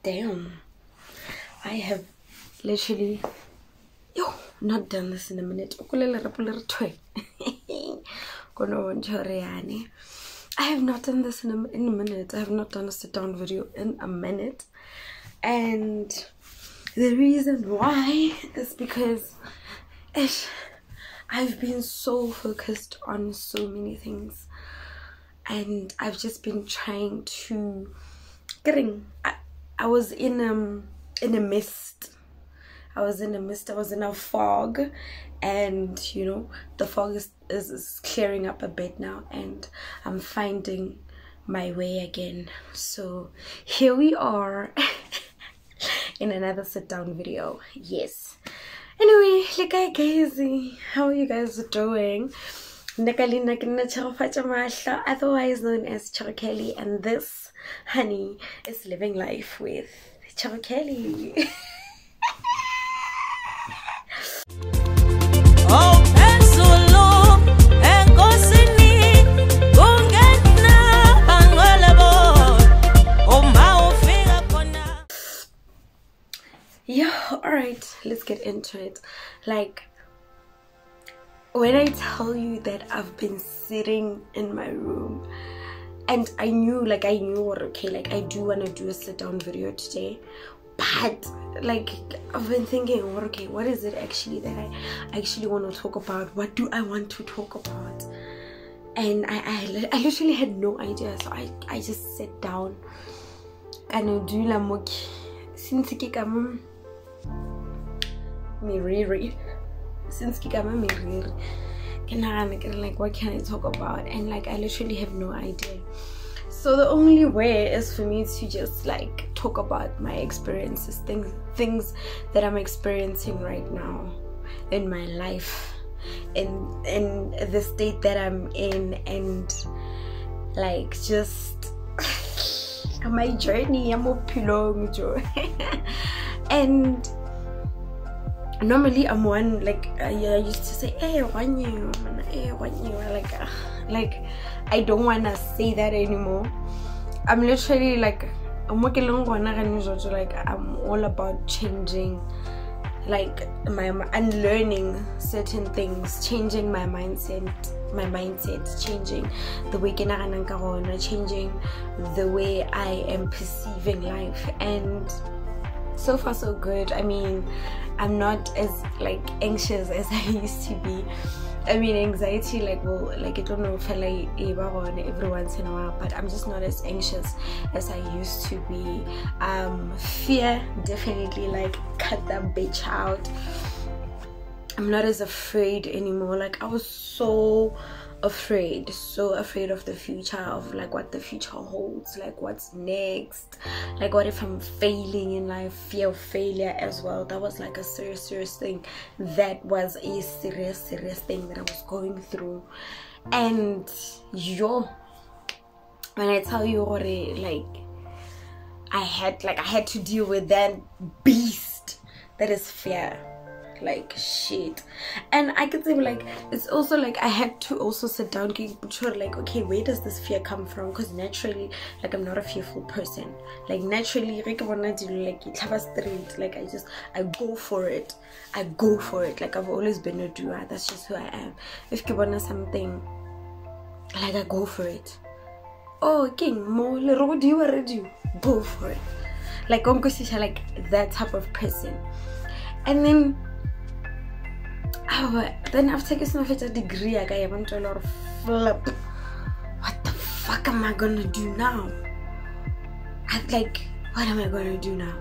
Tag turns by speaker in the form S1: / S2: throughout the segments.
S1: Damn, I have literally not done this in a minute. I have not done this in a minute. I have not done a sit down video in a minute, and the reason why is because I've been so focused on so many things, and I've just been trying to I was in a mist. I was in a fog, and you know, the fog is clearing up a bit now, and I'm finding my way again. So here we are in another sit down video. Yes. Anyway, guys, how are you guys doing? Otherwise known as Tshego Kelly, and this, honey, is living life with Tshego Kelly. Yeah, alright, let's get into it. Like, when I tell you that I've been sitting in my room, and I knew okay, like I do want to do a sit down video today, but like I've been thinking, okay, what is it actually that I actually want to talk about? What do I want to talk about? And I literally had no idea, so I just sat down and I do la moki since kikama miriri since kikama miriri like what can I talk about, and like I literally have no idea. So the only way is for me to just like talk about my experiences, things that I'm experiencing right now in my life, in the state that I'm in, and like just my journey. I'm and normally I'm one, like I used to say, hey, one year, like I don't want to say that anymore. I'm literally like I'm all about changing, like unlearning certain things, changing my mindset, changing the way changing the way I am perceiving life. And so far so good. I mean, I'm not as like anxious as I used to be. I mean, anxiety, like, well, like I don't know if I like every once in a while, but I'm just not as anxious as I used to be. Fear, definitely, like, cut that bitch out. I'm not as afraid anymore. Like, I was so afraid of the future, of like what the future holds, like what's next, like what if I'm failing in life, fear of failure as well. That was like a serious thing. That was a serious thing that I was going through. And when I tell you what, like I had to deal with that beast that is fear. Like shit. And I could say, like, it's also like I had to also sit down like, okay, where does this fear come from? Because naturally, like, I'm not a fearful person. Like naturally, like I go for it. Like I've always been a doer. That's just who I am. If you want something, like, I go for it. Oh, king mo already, go for it. Like like that type of person. And then after getting a degree, I went to a lot of flip. What the fuck am I gonna do now? What am I gonna do now?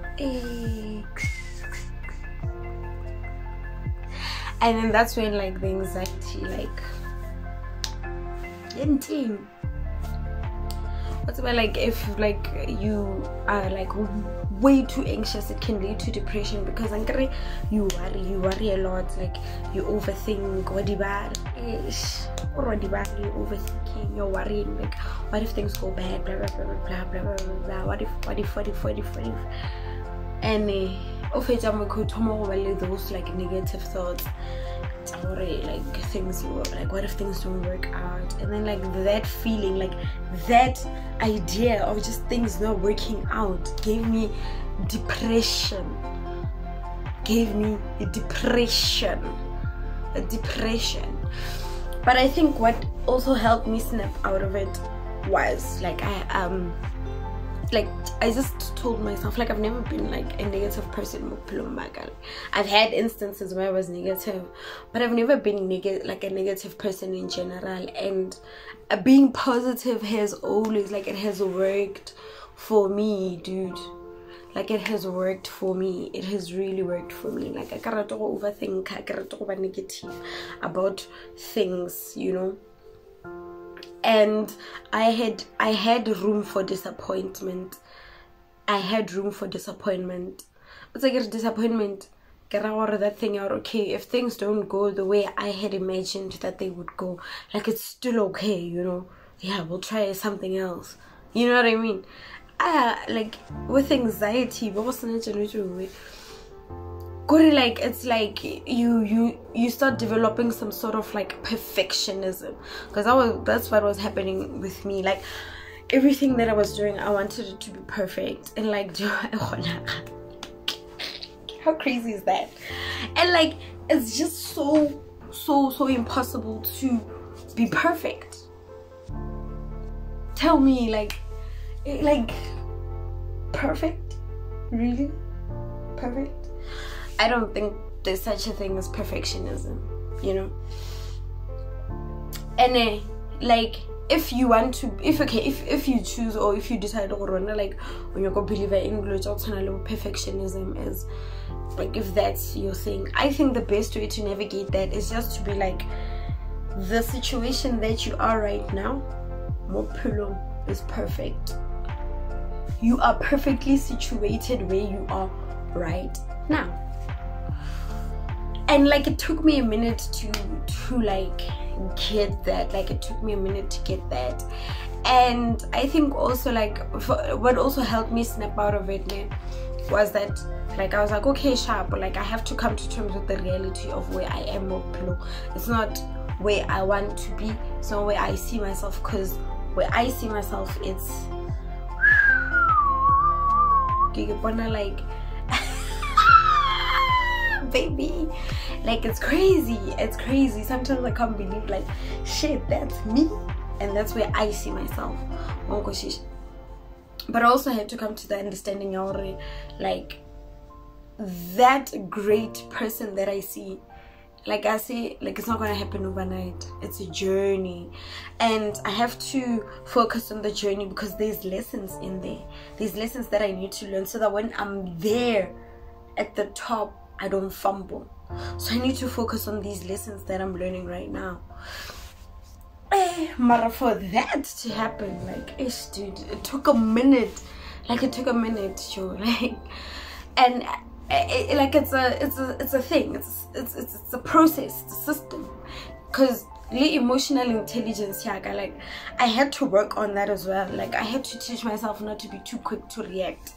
S1: And then that's when like the anxiety, like anything. What's about, like, if like you are like way too anxious, it can lead to depression, because you worry a lot, like you overthink, you're overthinking, you're worrying, like what if things go bad, blah blah blah blah blah blah blah blah, what if, and those like negative thoughts. like things like what if things don't work out, and then like that feeling, like that idea of just things not working out gave me depression, a depression. But I think what also helped me snap out of it was like I just told myself, like, I've never been like a negative person. I've had instances where I was negative, but I've never been like a negative person in general. And being positive has always, like, it has worked for me, dude. Like, it has worked for me. It has really worked for me. Like, I can't overthink. I can't be negative about things, you know. And I had room for disappointment. It's like a disappointment. Get out of that thing out. Okay, if things don't go the way I had imagined that they would go, like, it's still okay, you know. Yeah, we'll try something else. You know what I mean? Like with anxiety, like, it's like you start developing some sort of like perfectionism, because that's what was happening with me. Like, everything that I was doing, I wanted it to be perfect. And like, how crazy is that? And like, it's just so impossible to be perfect. Tell me, like perfect? Really? Perfect? I don't think there's such a thing as perfectionism, you know. And like, if you want to, if you choose, or if you decide to run, like, when you go believe in perfectionism is, like, if that's your thing, I think the best way to navigate that is just to be like, the situation that you are right now, Mopulong, is perfect. You are perfectly situated where you are right now. And like, it took me a minute to like get that. Like, it took me a minute to get that. And I think also, like, what also helped me snap out of it was that, like, I was like, okay, sharp, like, I have to come to terms with the reality of where I am. It's not where I want to be, it's not where I see myself, because where I see myself, it's like baby, like, it's crazy. Sometimes I can't believe, like, shit, that's me, and that's where I see myself. But I also had to come to the understanding already, like, that great person that I see, like, I say, like, it's not gonna happen overnight. It's a journey, and I have to focus on the journey, because there's lessons in there. There's lessons that I need to learn, so that when I'm there at the top, I don't fumble. So I need to focus on these lessons that I'm learning right now. But for that to happen, like, dude, it took a minute. Like, it took a minute, sure. Like, and like, it's a thing. It's a process. It's a system. Because the emotional intelligence, like, I had to work on that as well. Like, I had to teach myself not to be too quick to react.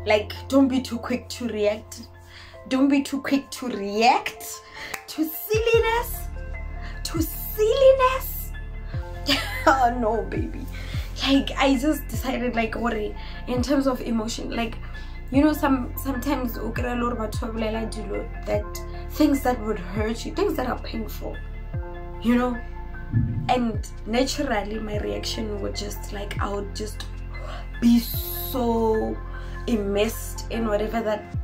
S1: Like, don't be too quick to react. Don't be too quick to react to silliness. Oh no, baby. Like, I just decided, like, what, in terms of emotion, like, you know, sometimes that things that would hurt you, things that are painful, you know, and naturally my reaction would just, like, I would just be so immersed in whatever that,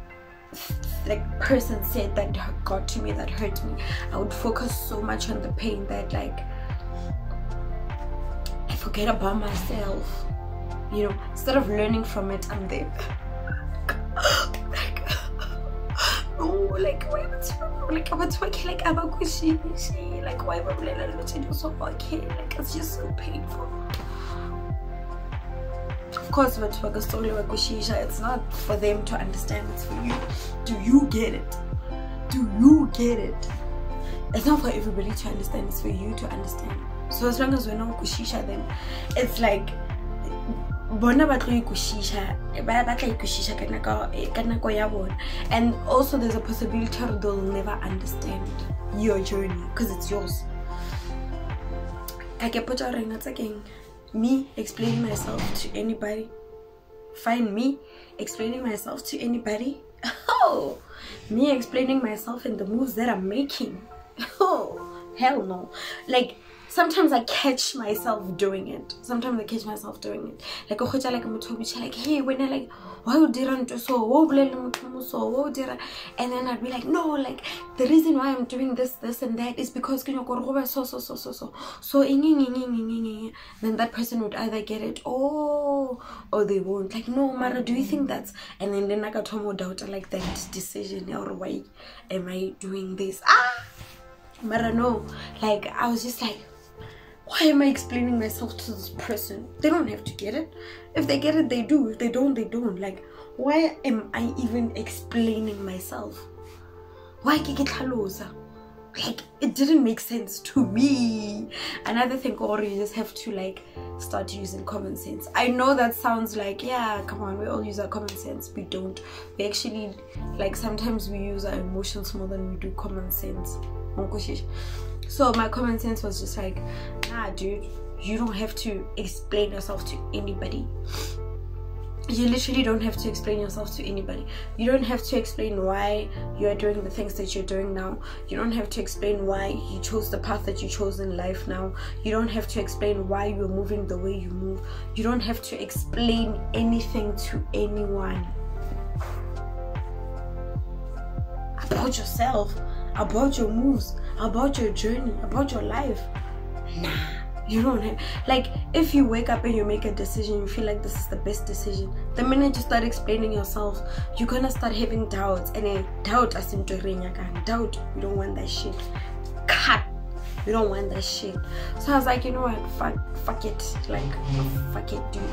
S1: like, person said that got to me, that hurt me. I would focus so much on the pain that, like, I forget about myself, you know. Instead of learning from it, I'm there like, no, like, why was like, I was talking like I'm a cushy, like, why would I so okay, like, it's just so painful. Of course, but for the story of Kushisha, it's not for them to understand, it's for you. Do you get it? Do you get it? It's not for everybody to understand, it's for you to understand. So as long as we're not Kushisha, then it's like bona ba tlo ikushisha ka nako ya bona. And also there's a possibility that they'll never understand your journey because it's yours. Me explaining myself to anybody, find me explaining myself to anybody. Oh, me explaining myself in the moves that I'm making. Oh, hell no. Like sometimes I catch myself doing it. Like like, hey, when I like, why would you do so? And then I'd be like, no, like the reason why I'm doing this and that is because so then that person would either get it or they won't. Like, no, Mara, do you think that's, and then I got more doubt like that decision, or why am I doing this? Mara, no. Like I was just like, why am I explaining myself to this person? They don't have to get it. If they get it, they do. If they don't, they don't. Like, why am I even explaining myself? Why like, it didn't make sense to me. Another thing, or you just have to like start using common sense. I know that sounds like, yeah, come on, we all use our common sense. We don't. We actually, like, sometimes we use our emotions more than we do common sense. So my common sense was just like, nah, dude, you don't have to explain yourself to anybody. You literally don't have to explain yourself to anybody. You don't have to explain why you're doing the things that you're doing now. You don't have to explain why you chose the path that you chose in life now. You don't have to explain why you're moving the way you move. You don't have to explain anything to anyone about yourself, about your moves, about your journey, about your life. Nah, you don't have, like, if you wake up and you make a decision, you feel like this is the best decision, the minute you start explaining yourself, you're gonna start having doubts. And a doubt as in doubt, you don't want that shit. Cut. You don't want that shit. So I was like, you know what, fuck it. Like, fuck it, dude.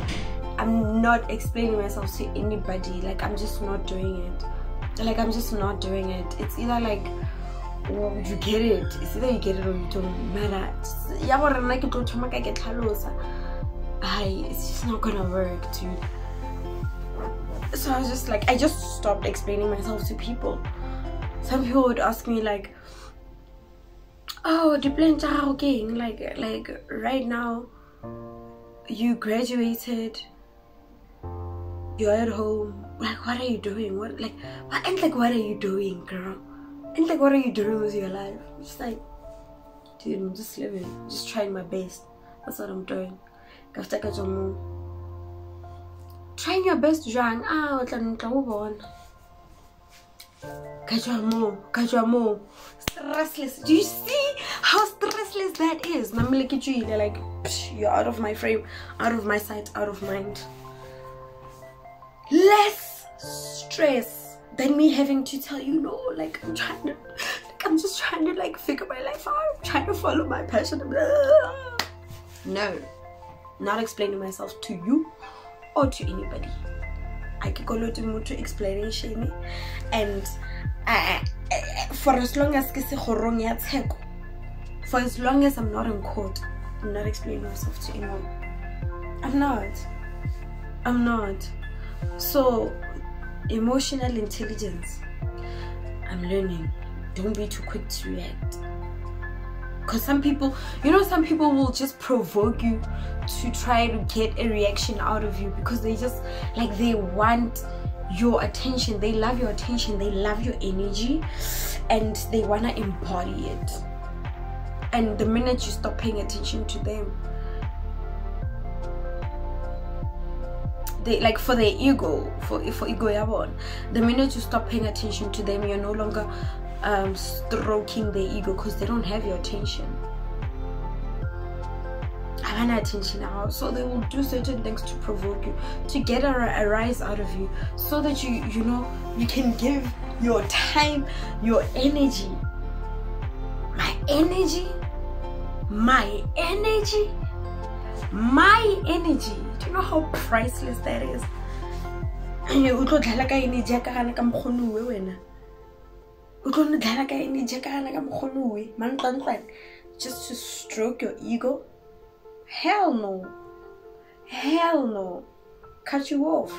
S1: I'm not explaining myself to anybody. Like, I'm just not doing it. Like, I'm just not doing it. It's either like, you get it. It's either you get it or you don't. Matter. It's just not gonna work, dude. So I was just like, I just stopped explaining myself to people. Some people would ask me like, oh, do you plan to like right now you graduated, you're at home, like, what are you doing? What are you doing, girl? And like, what are you doing with your life? I'm just like, dude, I'm just living, just trying my best. That's what I'm doing. Trying your best, John. Stressless. Do you see how stressless that is? Like, you're out of my frame, out of my sight, out of mind. Less stress than me having to tell you, no, like, I'm just trying to like figure my life out. I'm trying to follow my passion. No, not explaining myself to you or to anybody. I can go to explanation, and for as long as I'm not in court, I'm not explaining myself to anyone. I'm not. So, emotional intelligence, I'm learning. Don't be too quick to react. Because some people, some people will just provoke you to try to get a reaction out of you because they just, like, they want your attention. They love your attention. They love your energy. And they want to embody it. And the minute you stop paying attention to them, they, like, for their ego, for ego yabon, the minute you stop paying attention to them, you're no longer stroking their ego because they don't have your attention. I want attention now, so they will do certain things to provoke you, to get a rise out of you, so that you can give your time, your energy, my energy. Do you know how priceless that is? Just to stroke your ego? Hell no. cut you off.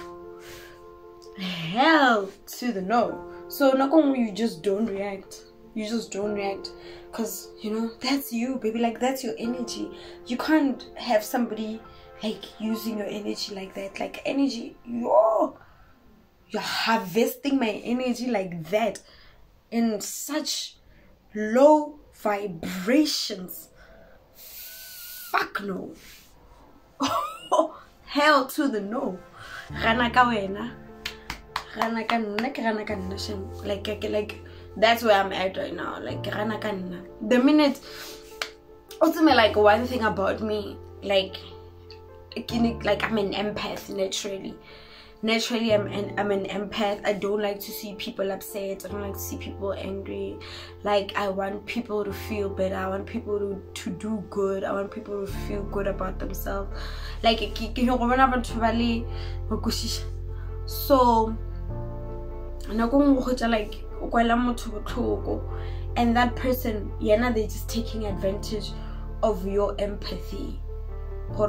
S1: Hell to the no. So not only you just don't react. You just don't react. Because, you know, that's you, baby. Like, that's your energy. You can't have somebody, like, using your energy like that. Like, energy, you're harvesting my energy like that in such low vibrations. Fuck no. Hell to the no. Like that's where I'm at right now. Like the minute ultimately, like, one thing about me, like I'm an empath naturally. I'm an empath. I don't like to see people upset. I don't like to see people angry. Like, I want people to feel better. I want people to do good. I want people to feel good about themselves. Like, so like, and that person, they're just taking advantage of your empathy. So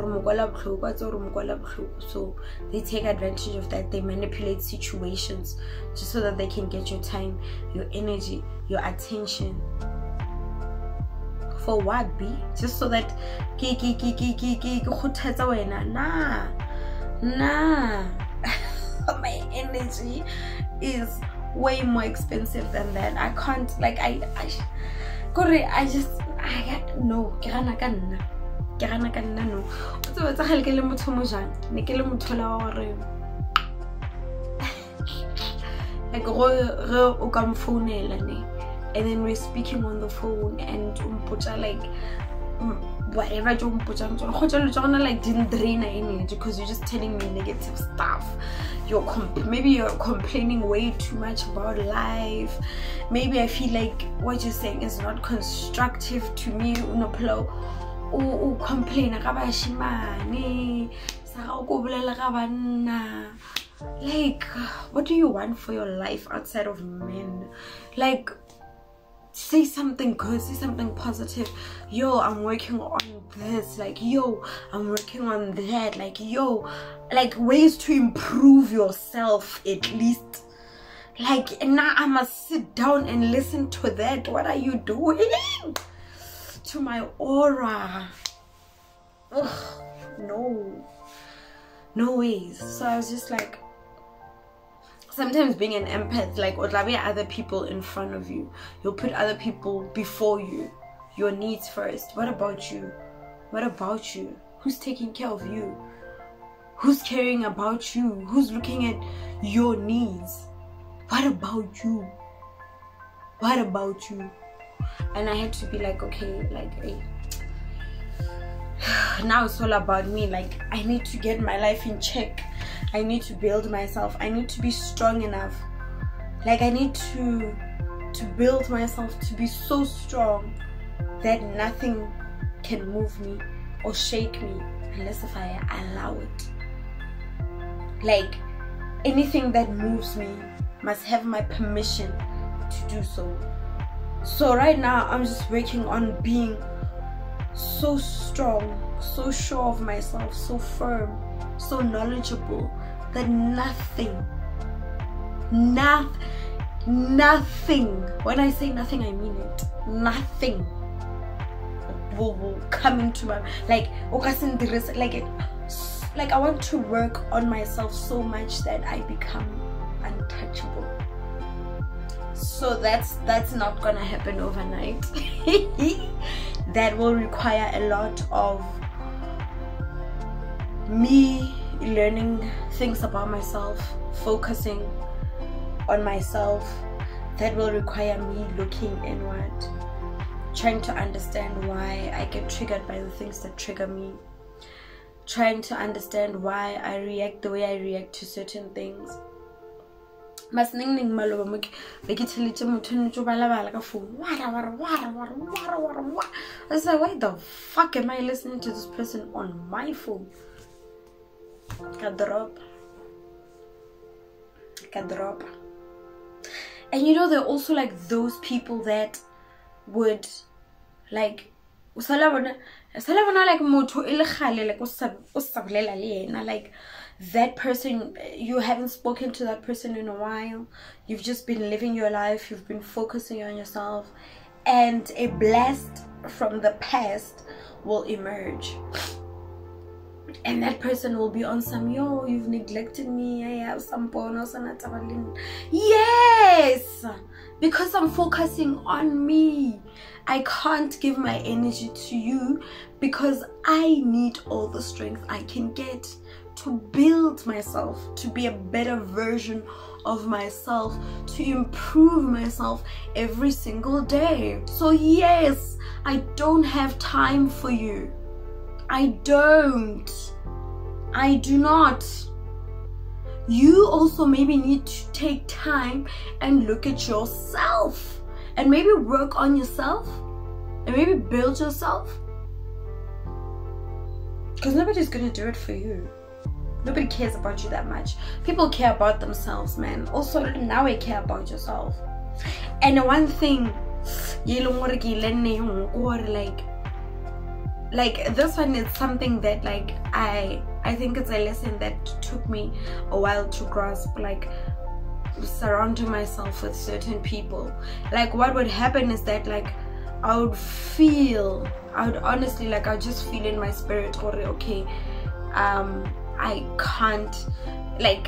S1: they take advantage of that. They manipulate situations just so that they can get your time, your energy, your attention. For what, B? Just so that nah. My energy is way more expensive than that. I can't, like, I no. No. So it's a hell ke le motho mo jang ne ke le motho la gore like go o ka mfounela ne, and then we're speaking on the phone and umpotsa like whatever you umpotsa like didn't drain my energy because you're just telling me negative stuff. Maybe you're complaining way too much about life. Maybe I feel like what you're saying is not constructive to me. Complain like, what do you want for your life outside of men? Like, say something good, say something positive. Yo, I'm working on this. Like, yo, I'm working on that. Like, yo, like, ways to improve yourself at least. Like, now I must sit down and listen to that. What are you doing to my aura? Ugh, no ways. So I was just like, sometimes being an empath, like, other people in front of you, you'll put other people before you, your needs first. What about you? Who's taking care of you? Who's caring about you? Who's looking at your needs? What about you? And I had to be like, okay, like, hey, now it's all about me. Like, I need to get my life in check. I need to build myself. I need to be strong enough. Like, I need to build myself to be so strong that nothing can move me or shake me unless if I allow it. Like, anything that moves me must have my permission to do so. So right now I'm just working on being so strong, so sure of myself, so firm, so knowledgeable that nothing, when I say nothing, I mean it, nothing will come into my, like I want to work on myself so much that I become untouchable. So that's not gonna happen overnight. That will require a lot of me learning things about myself, focusing on myself. That will require me looking inward, trying to understand why I get triggered by the things that trigger me, trying to understand why I react the way I react to certain things. I say, why the fuck am I listening to this person on my phone? Kadrop. And you know, there are also like those people that would like like that person, you haven't spoken to that person in a while, you've just been living your life, you've been focusing on yourself, and a blast from the past will emerge, and that person will be on some, yo, you've neglected me, I have some bonus and yes, because I'm focusing on me. I can't give my energy to you because I need all the strength I can get to build myself, to be a better version of myself, to improve myself every single day. So yes, I don't have time for you. I do not. You also maybe need to take time and look at yourself and maybe work on yourself and maybe build yourself, because nobody's gonna do it for you. Nobody cares about you that much. People care about themselves, man. Also, now I care about yourself. And one thing, like this one is something that like I think it's a lesson that took me a while to grasp, like surrounding myself with certain people. Like what would happen is that like I would honestly, like I just feel in my spirit, okay, I can't just like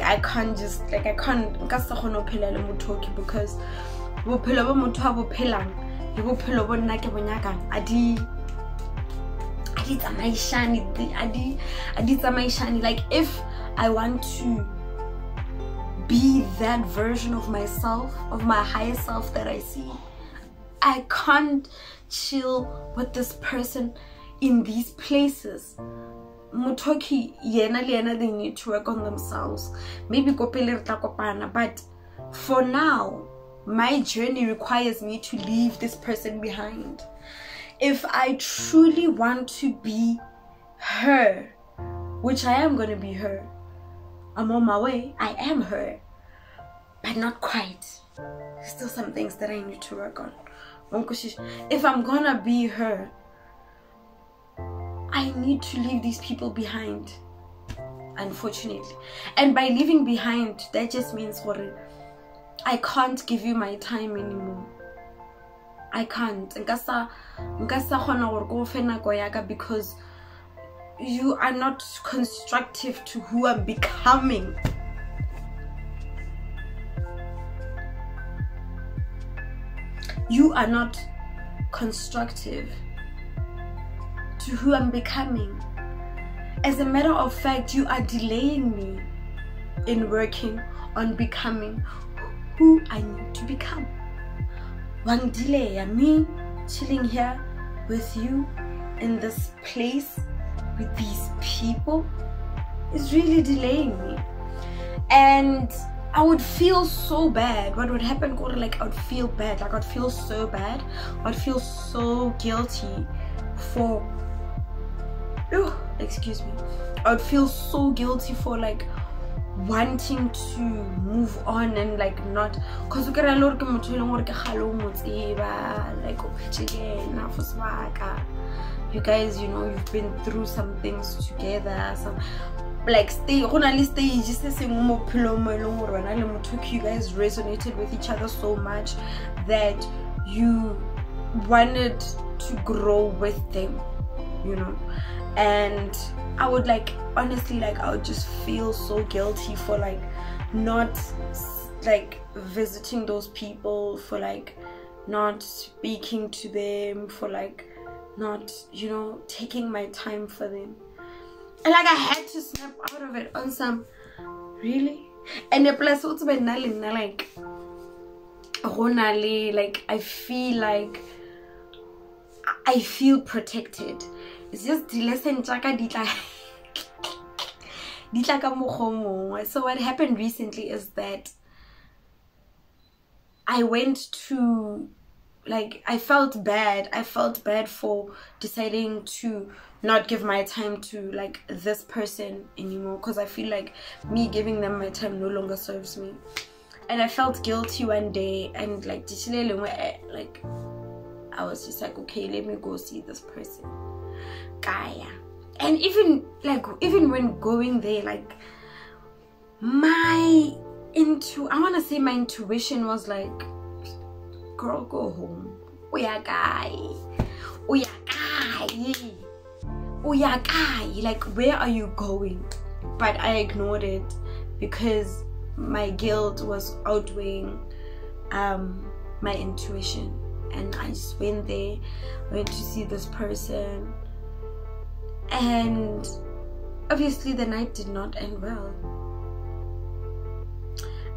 S1: I can't because because like if I want to be that version of myself, of my higher self that I see, I can't chill with this person in these places. Mutoki yena they need to work on themselves. Maybe but for now, my journey requires me to leave this person behind. If I truly want to be her, which I am going to be her, I'm on my way, I am her, but not quite. Still some things that I need to work on. If I'm gonna be her, I need to leave these people behind, unfortunately. And by leaving behind, that just means what I can't give you my time anymore. I can't. Because you are not constructive to who I'm becoming. You are not constructive to who I'm becoming. As a matter of fact, you are delaying me in working on becoming who I need to become. One delay, me chilling here with you in this place with these people is really delaying me. And I would feel so bad. What would happen, like I would feel bad, like I'd feel so bad. I'd feel so guilty for, excuse me. I would feel so guilty for like wanting to move on and like not, because like you guys, you know, you've been through some things together, some like you guys resonated with each other so much that you wanted to grow with them, you know. And I would like, honestly, like I would just feel so guilty for like not like visiting those people, for like not speaking to them, for like not, you know, taking my time for them. And like I had to snap out of it on some, really? And the plus also like I feel protected. It's just the lesson. So what happened recently is that I went to, like, I felt bad for deciding to not give my time to like this person anymore, because I feel like me giving them my time no longer serves me. And I felt guilty one day, and like I was just like, okay, let me go see this person, Kaya. And even when going there, like I want to say my intuition was like, girl, go home. Like, where are you going? But I ignored it because my guilt was outweighing my intuition, and I just went to see this person, and obviously the night did not end well.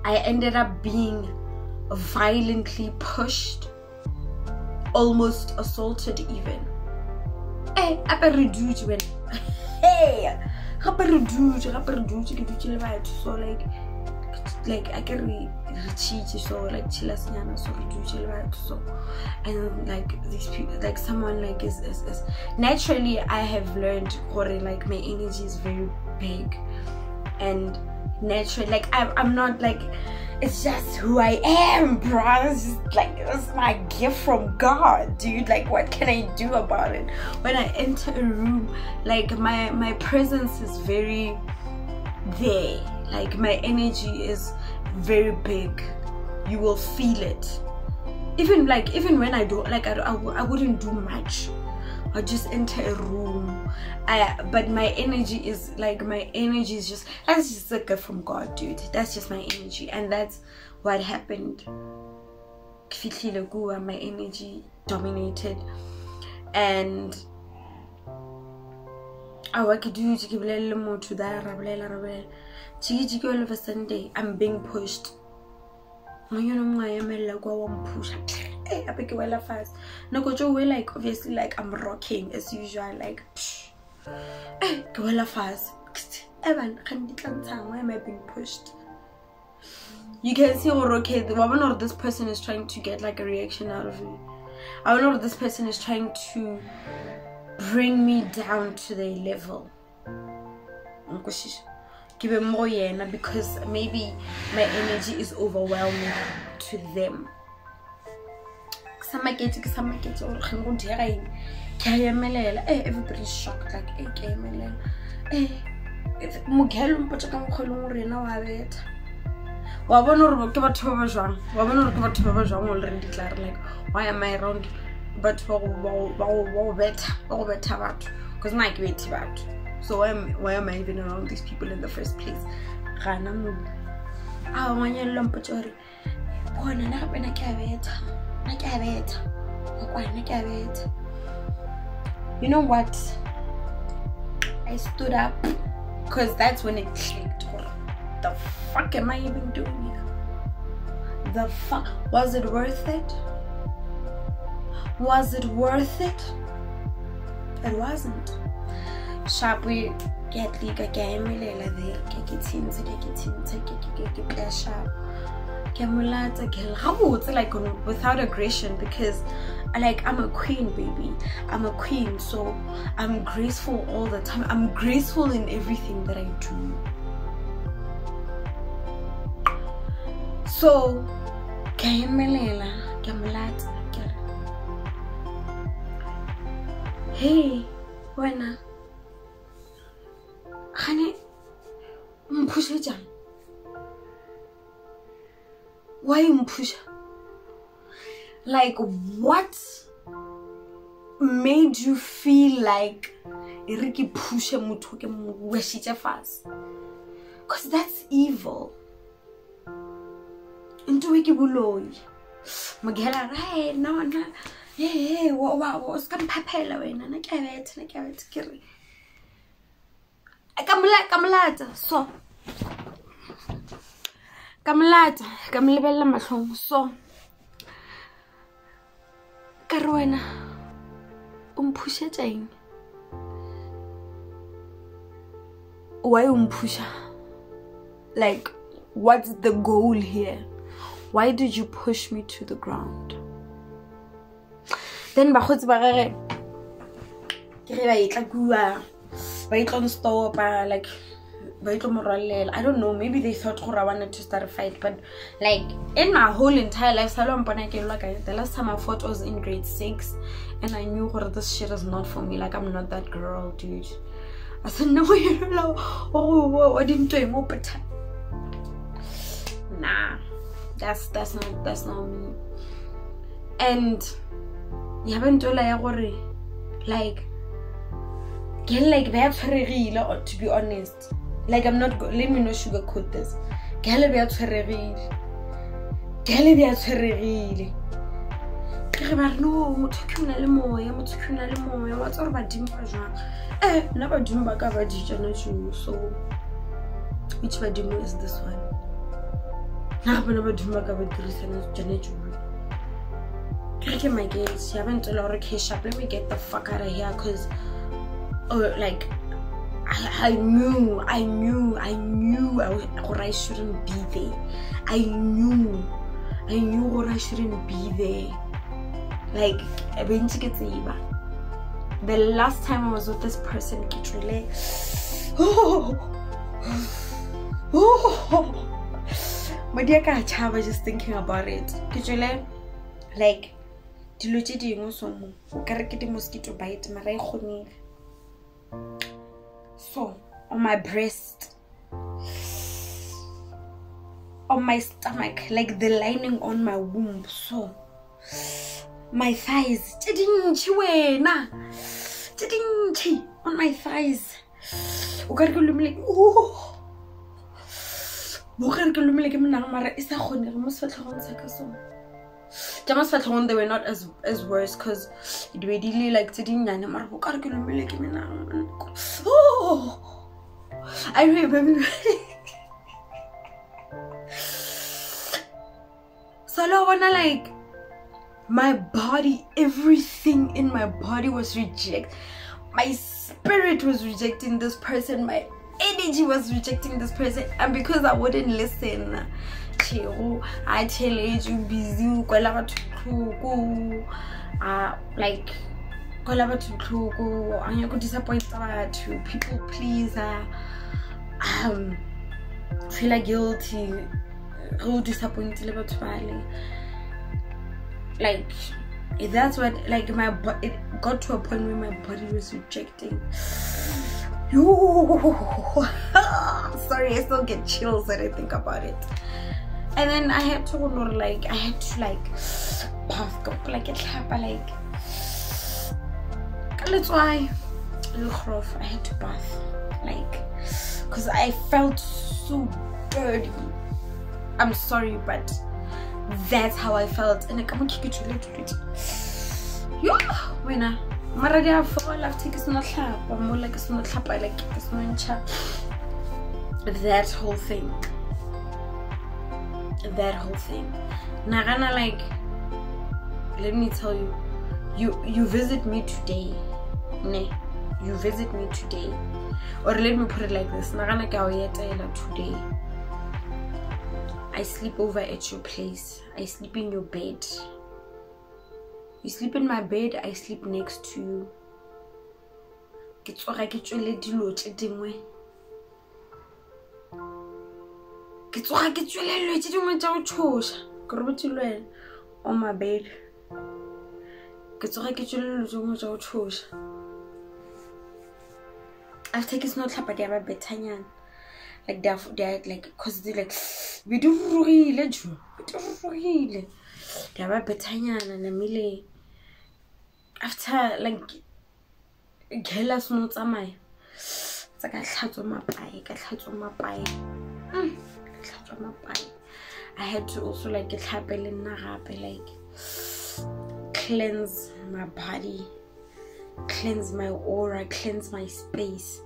S1: I ended up being violently pushed, almost assaulted even. Hey, so like I can reach so like chilasnyana so so, and like these people, like someone like is naturally, I have learned like my energy is very big, and naturally, like I'm not like, it's just who I am, bro. It's just like, it's my gift from God, dude. Like, what can I do about it? When I enter a room, like my presence is very there. Like my energy is very big. You will feel it. Even when I don't, like I wouldn't do much. I just enter a room. But my energy is like, just, that's just a gift from God, dude. That's just my energy, and that's what happened. My energy dominated, and I could do to that. All of a Sunday, I'm being pushed. Like, obviously, like I'm rocking as usual, like why am I being pushed? You can see, okay, this person is trying to get like a reaction out of me. I don't know if this person is trying to bring me down to their level. Give it more because maybe my energy is overwhelming to them. Everybody's shocked, like, why am I around? But because my so why am I even around these people in the first place? You know what? I stood up because that's when it clicked. The fuck am I even doing here? The fuck? Was it worth it? Was it worth it? It wasn't. Sharply get liga game there, like without aggression, because like I'm a queen, baby. I'm a queen, so I'm graceful all the time. I'm graceful in everything that I do. So hey, wena honey, why push? Like, what made you feel like Ricky push fast? Because that's evil. Into wiki buloy. Magela, hey, no, hey, what's gonna papella when I can't kiri. Kamalata, so Kamalata, Kamilabella Machon, so Carwena pusha Jane. Why pusha? Like, what's the goal here? Why did you push me to the ground? Then Bahutz Barre stop, like I don't know, maybe they thought I wanted to start a fight, but like in my whole entire life, the last time I fought was in grade 6, and I knew this shit is not for me. Like, I'm not that girl, dude. I said, no, you don't know. Oh, I didn't do it, but nah, that's not me. And you haven't told like girl, like they have to, to be honest. Like I'm not let me not sugarcoat this. Girl, they have to no, motho ke una le moya, wa tswa ba dimo ba jwang. Nna ba dimo ba ka ba dijana tšo, so which ba dimo is this one? Na bona ba dimo ba ka ba dirisana jana tšo. Ke my guys, you haven't told her, okay, sharp, let me get the fuck out of here, cause like I knew I shouldn't be there. I knew I shouldn't be there. Like, the last time I was with this person, my dear Chava, just thinking about it. Like, mosquito bite, so on my breast, on my stomach, like the lining on my womb, so my thighs, on my thighs. They were not as worse because it really like I remember. So I wanna like my body, everything in my body was rejected. My spirit was rejecting this person. My energy was rejecting this person, and because I wouldn't listen, I tell you busy, like I'm not disappoint to people pleaser, feel like guilty, disappointed about like that's what like it got to a point where my body was rejecting. Sorry, I still get chills when I think about it. And then I had to like bath, like a clap, like that's why I had to bath, like because I felt so dirty. I'm sorry, but that's how I felt. And I come kick it to it. When I fall, I've taken some clap. I'm more like a small clap. I like this one chap. That whole thing. Nagana, like, let me tell you, you visit me today, ne? You visit me today, or let me put it like this: Nagana kaoyeta today. I sleep over at your place. I sleep in your bed. You sleep in my bed. I sleep next to you. On my bed. I've taken no clap at the bedtime. Like they're like, cause they like we do really they have a bedtime and a melee after like Gelas notes am I. It's like I had on my pie. I had to also like get like cleanse my body, cleanse my aura, cleanse my space.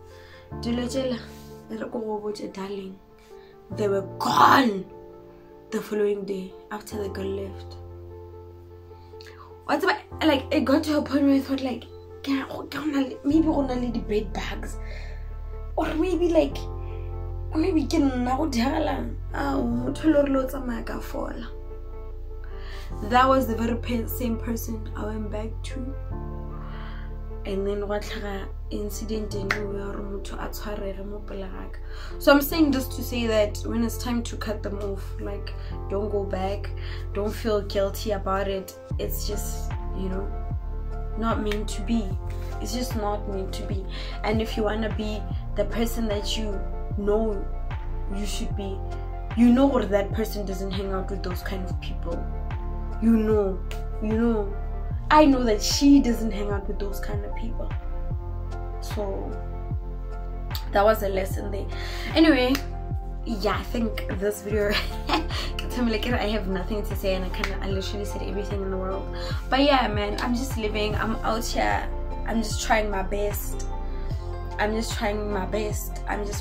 S1: Darling, they were gone the following day after the girl left. What's about, like it got to a point where I thought like maybe only the bed bags, or maybe like can now that was the very same person I went back to. And then what incident so I'm saying this to say that when it's time to cut them off, like don't go back, don't feel guilty about it. It's just, you know, not meant to be. It's just not meant to be. And if you want to be the person that you know you should be, you know or that person doesn't hang out with those kind of people. You know. I know that she doesn't hang out with those kind of people. So that was a lesson there. Anyway, yeah, I think this video I have nothing to say, and I literally said everything in the world. But yeah, man, I'm just living. I'm out here. I'm just trying my best. I'm just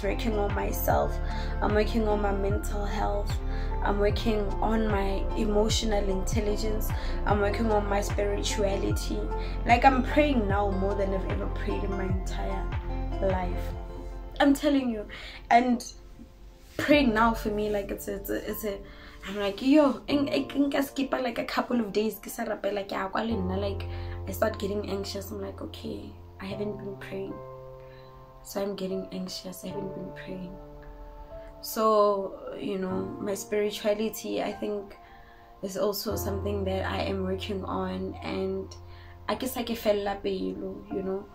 S1: working on myself. I'm working on my mental health. I'm working on my emotional intelligence. I'm working on my spirituality. Like, I'm praying now more than I've ever prayed in my entire life. I'm telling you. And praying now for me, like, it's a I'm like, yo, I can skip like a couple of days. Like, I start getting anxious. I'm like, okay, I haven't been praying, so I'm getting anxious. I haven't been praying. So, you know, my spirituality, I think, is also something that I am working on. And I guess I fell up, you know.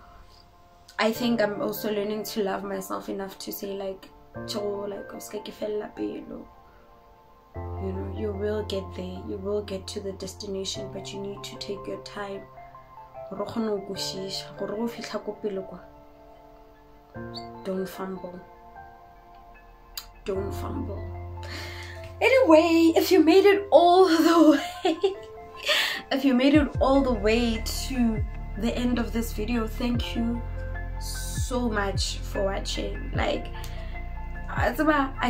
S1: I think I'm also learning to love myself enough to say, like, you know, you will get there, you will get to the destination, but you need to take your time. Don't fumble. Anyway, if you made it all the way to the end of this video, thank you so much for watching. Like, I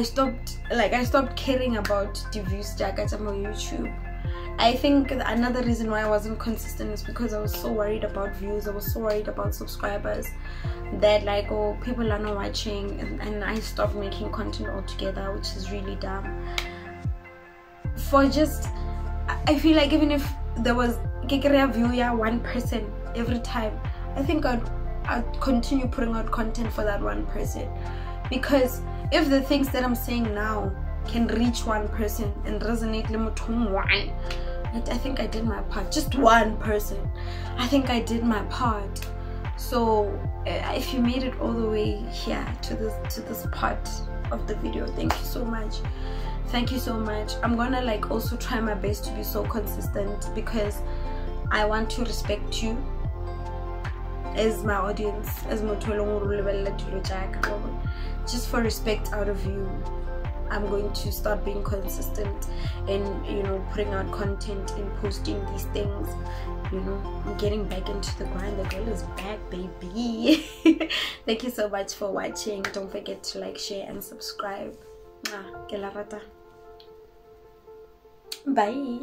S1: stopped caring about the views on YouTube. I think another reason why I wasn't consistent is because I was so worried about views. I was so worried about subscribers, that like, oh, people are not watching, and I stopped making content altogether, which is really dumb. I feel like even if there was a viewer, one person every time, I think I'd continue putting out content for that one person. Because if the things that I'm saying now can reach one person and resonate I think I did my part. Just one person, I think I did my part. So if you made it all the way here to this part of the video, thank you so much. I'm gonna like also try my best to be so consistent, because I want to respect you as my audience, as just for respect out of you. I'm going to start being consistent and, you know, putting out content and posting these things. You know, I'm getting back into the grind. The girl is back, baby. Thank you so much for watching. Don't forget to like, share, and subscribe. Bye.